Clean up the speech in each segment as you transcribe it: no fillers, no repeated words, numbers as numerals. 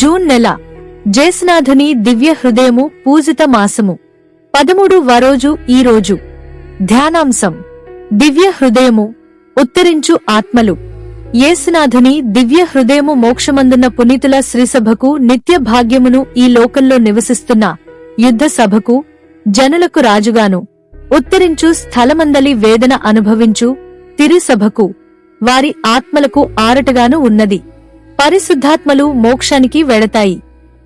June నెల జేసునాథుని దివ్య హృదయము పూజిత మాసము 13వ రోజు ఈ రోజు ధ్యానాంశం దివ్య హృదయము ఉత్తరించు ఆత్మలు. యేసునాథుని దివ్య హృదయము మోక్షమందున్న పునీతుల శ్రీసభకు నిత్య భాగ్యమును ఈ లోకంలో నివసిస్తున్న యుద్ధ సభకు జనులకు రాజుగాను ఉత్తరించు స్థలమందలి వేదన అనుభవించు తిరుసభకు వారి ఆత్మలకు ఆరటగాను ఉన్నది. పరిశుద్ధాత్మలు మోక్షానికి వెళతాయి.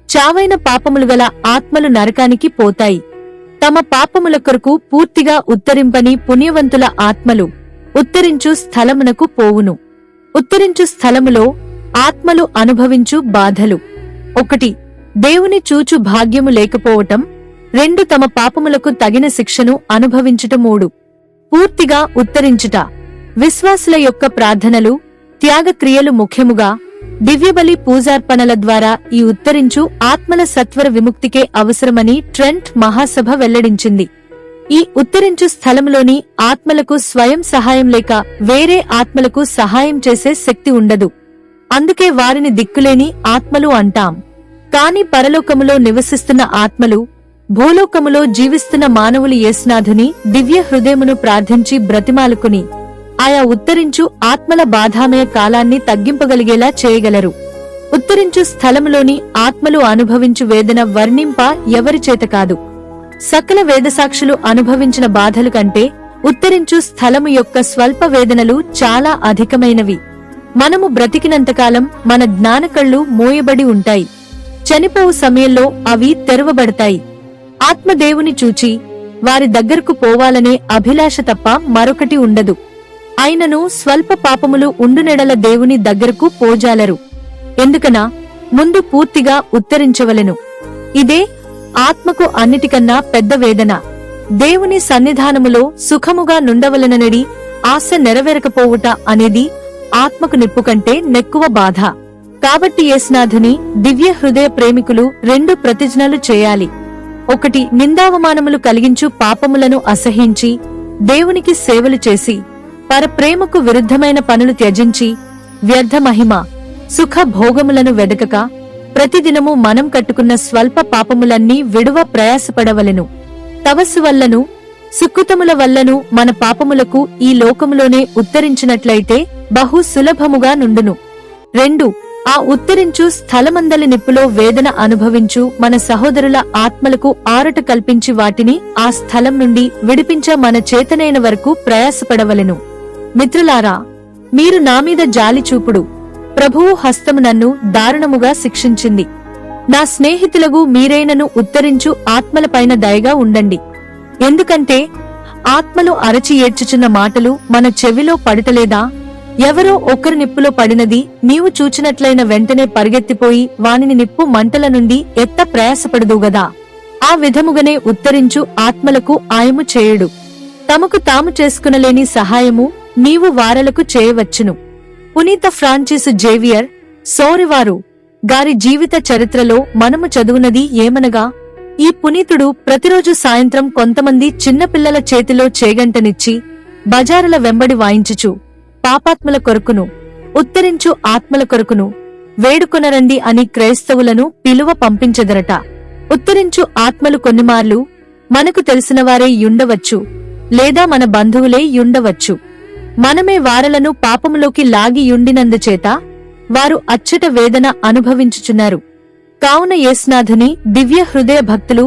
చావైన పాపములు గల ఆత్మలు నరకానికి పోతాయి. తమ పాపముల కొరకు పూర్తిగా ఉత్తరింపని పుణ్యవంతుల ఆత్మలు ఉత్తరించు స్థలమునకు పోవును. ఉత్తరించు స్థలములో ఆత్మలు అనుభవించు బాధలు: 1. దేవుని చూచు భాగ్యము లేకపోవటం. 2. తమ పాపములకు తగిన శిక్షను అనుభవించుట. 3. పూర్తిగా ఉత్తరించుట. విశ్వాసుల యొక్క ప్రార్థనలు, త్యాగక్రియలు ముఖ్యముగా దివ్యబలి పూజార్పణల ద్వారా ఈ ఉత్తరించు ఆత్మల సత్వర విముక్తికే అవసరమని ట్రెంట్ మహాసభ వెల్లడించింది. ఈ ఉత్తరించు స్థలములోని ఆత్మలకు స్వయం సహాయం లేక వేరే ఆత్మలకు సహాయం చేసే శక్తి ఉండదు. అందుకే వారిని దిక్కులేని ఆత్మలు అంటాం. కాని పరలోకములో నివసిస్తున్న ఆత్మలు, భూలోకములో జీవిస్తున్న మానవులు యేసునాథుని దివ్య హృదయమును ప్రార్థించి బ్రతిమాలుకుని ఆయా ఉత్తరించు ఆత్మల బాధామయ కాలాన్ని తగ్గింపగలిగేలా చేయగలరు. ఉత్తరించు స్థలములోని ఆత్మలు అనుభవించు వేదన వర్ణింప ఎవరిచేత కాదు. సకల వేదసాక్షులు అనుభవించిన బాధలు కంటే ఉత్తరించు స్థలము యొక్క స్వల్ప వేదనలు చాలా అధికమైనవి. మనము బ్రతికినంతకాలం మన జ్ఞానకళ్ళు మోయబడి ఉంటాయి. చనిపోవు సమయంలో అవి తెరవబడతాయి. ఆత్మదేవుని చూచి వారి దగ్గరకు పోవాలనే అభిలాష తప్ప మరొకటి ఉండదు. అయినను స్వల్ప పాపములు ఉండునెడల దేవుని దగ్గరకు పోజాలరు. ఎందుకనా ముందు పూర్తిగా ఉత్తరించవలెను. ఇదే ఆత్మకు అన్నిటికన్నా పెద్ద వేదన. దేవుని సన్నిధానములో సుఖముగా నుండవలననడి ఆశ నెరవేరకపోవుట అనేది ఆత్మకు నిప్పు కంటే నెక్కువ బాధ. కాబట్టి యేసునాథుని దివ్య హృదయ ప్రేమికులు 2 ప్రతిజ్ఞలు చేయాలి. 1. నిందావమానములు కలిగించు పాపములను అసహించి దేవునికి సేవలు చేసి పరప్రేమకు విరుద్ధమైన పనులు త్యజించి వ్యర్థ మహిమ సుఖ భోగములను వెదకక ప్రతిదినము మనం కట్టుకున్న స్వల్ప పాపములన్నీ విడువ ప్రయాసపడవలెను. తపస్సు వల్లను సుకృతముల వల్లను మన పాపములకు ఈ లోకములోనే ఉత్తరించినట్లయితే బహు సులభముగా నుండును. 2. ఆ ఉత్తరించు స్థలమందలి నిప్పులో వేదన అనుభవించు మన సహోదరుల ఆత్మలకు ఆరట కల్పించి వాటిని ఆ స్థలం నుండి విడిపించ మన చేతనైన వరకు ప్రయాసపడవలెను. మిత్రులారా, మీరు నామీద జాలి చూపుడు. ప్రభువు హస్తము నన్ను దారుణముగా శిక్షించింది. నా స్నేహితులకు మీరైనను ఉత్తరించు ఆత్మలపైన దయగా ఉండండి. ఎందుకంటే ఆత్మలు అరచి ఏడ్చుచున్న మాటలు మన చెవిలో పడటలేదా? ఎవరో ఒకరు నిప్పులో పడినది నీవు చూచినట్లయిన వెంటనే పరిగెత్తిపోయి వానిని నిప్పు మంటల నుండి ఎత్త ప్రయాసపడదుగదా. ఆ విధముగానే ఉత్తరించు ఆత్మలకు ఆయము చేయుడు. తమకు తాము చేసుకునలేని సహాయము నీవు వారలకు చేయవచ్చును. పునీత ఫ్రాన్సిస్ జేవియర్ సోరివారు గారి జీవిత చరిత్రలో మనము చదువునది ఏమనగా, ఈ పునీతుడు ప్రతిరోజు సాయంత్రం కొంతమంది చిన్నపిల్లల చేతిలో చేగంటనిచ్చి బజారుల వెంబడి వాయించుచు పాపాత్మల కొరకును ఉత్తరించు ఆత్మల కొరకును వేడుకొనరండి అని క్రైస్తవులను పిలువ పంపించెదరట. ఉత్తరించు ఆత్మలు కొన్నిమార్లు మనకు తెలిసినవారే యుండవచ్చు, లేదా మన బంధువులే యుండవచ్చు. మనమే వారలను పాపములోకి లాగి యుండినందుచేత వారు అచ్చట వేదన అనుభవించుచున్నారు. కావున యేసునాథుని దివ్య హృదయ భక్తులు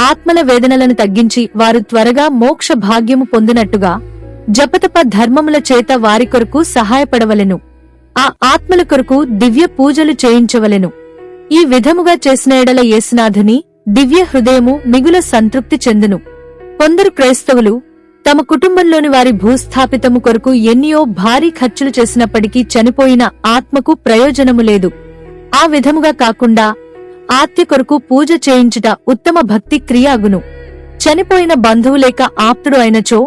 ఆత్మల వేదనలను తగ్గించి వారు త్వరగా మోక్ష భాగ్యము పొందినట్టుగా జపతప ధర్మముల చేత వారి కొరకు సహాయపడవలెను. ఆ ఆత్మల కొరకు దివ్య పూజలు చేయించవలెను. ఈ విధముగా చేసిన ఎడల యేసునాథుని దివ్య హృదయము మిగుల సంతృప్తి చెందును. కొందరు క్రైస్తవులు తమ కుటుంబంలోని వారి భూస్థాపితము కొరకు ఎన్నియో భారీ ఖర్చులు చేసినప్పటికీ చనిపోయిన ఆత్మకు ప్రయోజనము లేదు. ఆ విధముగా కాకుండా ఆత్య కొరకు పూజ చేయించుట ఉత్తమ భక్తి క్రియాగును. చనిపోయిన బంధువులేక ఆప్తుడు అయినచో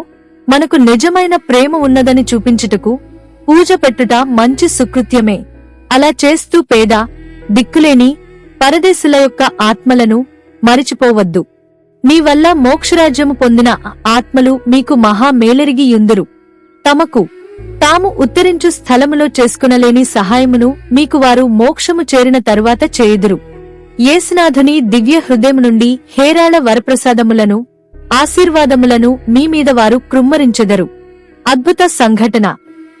మనకు నిజమైన ప్రేమ ఉన్నదని చూపించుటకు పూజ పెట్టుట మంచి సుకృత్యమే. అలా చేస్తూ పేద, దిక్కులేని పరదేశుల యొక్క ఆత్మలను మరిచిపోవద్దు. మీ వల్ల మోక్షరాజ్యము పొందిన ఆత్మలు మీకు మహా మేలెరిగి యుందురు. తాము ఉత్తరించు స్థలములో చేసుకునలేని సహాయమును మీకు వారు మోక్షము చేరిన తరువాత చేయుదురు. యేసునాథుని దివ్య హృదయము నుండి హేరాళ వరప్రసాదములను ఆశీర్వాదములను మీమీద వారు కృమ్మరించెదరు. అద్భుత సంఘటన.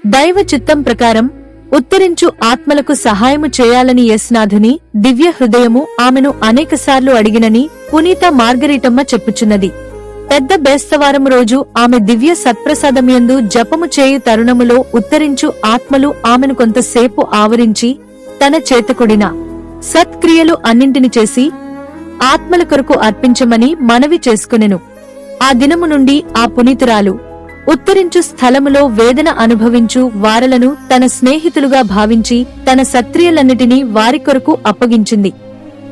దైవ చిత్తం ప్రకారం ఉత్తరించు ఆత్మలకు సహాయము చేయాలని యేసునాథుని దివ్య హృదయము ఆమెను అనేకసార్లు అడిగినని పునీత మార్గరీటమ్మ చెప్పుచున్నది. పెద్ద బేస్తవారము రోజు ఆమె దివ్య సత్ప్రసాదముయందు జపము చేయు తరుణములో ఉత్తరించు ఆత్మలు ఆమెను కొంతసేపు ఆవరించి తన చేతకుడిన సత్క్రియలు అన్నింటిని చేసి ఆత్మల కొరకు అర్పించమని మనవి చేసుకునెను. ఆ దినము నుండి ఆ పునీతురాలు ఉత్తరించు స్థలములో వేదన అనుభవించు వారలను తన స్నేహితులుగా భావించి తన సత్క్రియలన్నిటినీ వారి కొరకు అప్పగించింది.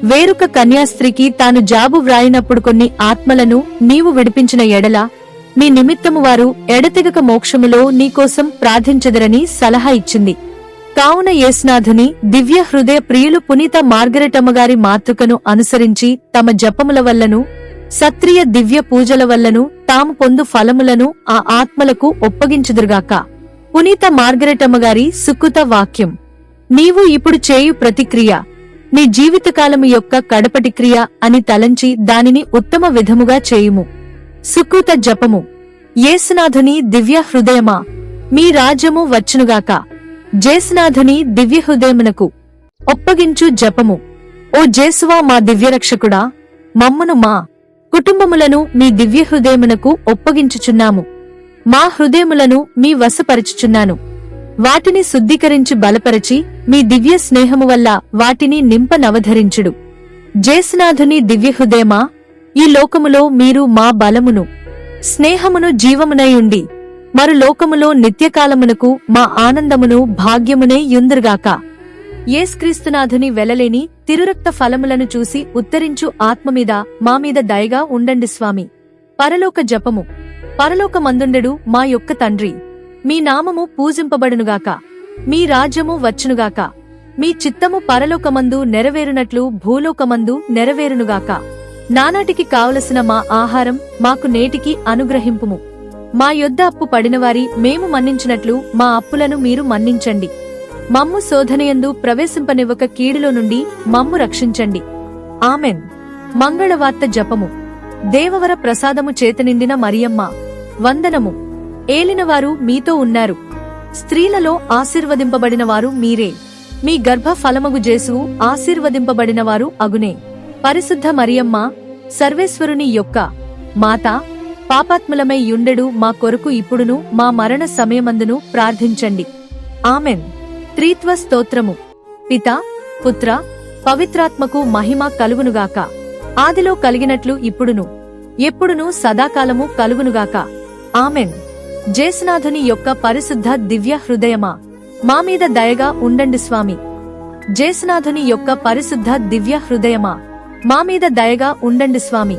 వేరొక కన్యాస్త్రీకి తాను జాబు వ్రాయినప్పుడు కొన్ని ఆత్మలను నీవు విడిపించిన ఎడల మీ నిమిత్తము వారు ఎడతెగక మోక్షములో నీకోసం ప్రార్థించెదరని సలహా ఇచ్చింది. కావున యేసునాథుని దివ్య హృదయ ప్రియులు పునీత మార్గరెటమ్మగారి మాతృకను అనుసరించి తమ జపముల వల్లను సత్రియ దివ్య పూజల వల్లను తాము పొందు ఫలములను ఆ ఆత్మలకు ఒప్పగించుదురుగాక. పునీత మార్గరెటమ్మగారి సుకృత వాక్యం. నీవు ఇప్పుడు చేయు ప్రతిక్రియ నీ జీవితకాలము యొక్క కడపటి క్రియ అని తలంచి దానిని ఉత్తమ విధముగా చేయుము. సుకృత జపము. యేసునాథుని దివ్య హృదయమా, మీ రాజ్యము వచ్చునుగాక. జేసునాథుని దివ్య హృదయమునకు ఒప్పగించు జపము. ఓ జేసువా, మా దివ్యరక్షకుడా, మమ్మును మా కుటుంబములను మీ దివ్య హృదయమునకు ఒప్పగించుచున్నాము. మా హృదయములను మీ వశపరచుచున్నాను. వాటిని శుద్ధీకరించి బలపరచి మీ దివ్య స్నేహము వల్ల వాటిని నింపనవధరించుడు. జేసునాథుని దివ్య హృదయమా, ఈ లోకములో మీరు మా బలమును స్నేహమును జీవమునయుండి మరు లోకములో నిత్యకాలమునకు మా ఆనందమును భాగ్యమునే యుందురుగాక. యేసుక్రీస్తునాథుని వెలలేని తిరురక్త ఫలములను చూసి ఉత్తరించు ఆత్మమీద మామీద దయగా ఉండండి స్వామి. పరలోక జపము. పరలోకమందుండెడు మా యొక్క తండ్రి, మీ నామము పూజింపబడునుగాక. మీ రాజ్యము వచ్చునుగాక. మీ చిత్తము పరలోకమందు నెరవేరునట్లు భూలోకమందు నెరవేరునుగాక. నానాటికి కావలసిన మా ఆహారం మాకు నేటికి అనుగ్రహింపుము. మా యొద్ద అప్పు పడినవారి మేము మన్నించినట్లు మా అప్పులను మీరు మన్నించండి. మమ్ము శోధనయందు ప్రవేశింపనివ్వక కీడులో నుండి మమ్ము రక్షించండి. ఆమెన్. మంగళవార్త జపము. దేవవర ప్రసాదము చేతనిండిన మరియమ్మ, వందనము. ఏలినవారు మీతో ఉన్నారు. స్త్రీలలో ఆశీర్వదింపబడినవారు మీరే. మీ గర్భ ఫలమగు జేసువు ఆశీర్వదింపబడినవారు అగునే. పరిశుద్ధ మరియమ్మ, సర్వేశ్వరుని యొక్క మాత, పాపాత్ములమై యుండెడు మా కొరకు ఇప్పుడును మా మరణ సమయమందును ప్రార్థించండి. ఆమెన్. త్రిత్వ స్తోత్రము. పిత, పుత్ర, పవిత్రాత్మకు మహిమ కలుగునుగాక. ఆదిలో కలిగినట్లు ఇప్పుడును ఎప్పుడును సదాకాలము కలుగునుగాక. ఆమెన్. జేసునాథుని యొక్క పరిశుద్ధ దివ్య హృదయమా, మామీద దయగా ఉండండి స్వామి. జేసునాథుని యొక్క పరిశుద్ధ దివ్య హృదయమా, మామీద దయగా ఉండండి స్వామి.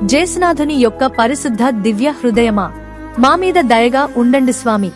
జేసునాథుని యొక్క పరిశుద్ధ దివ్య హృదయమా, మామీద దయగా ఉండండి స్వామి.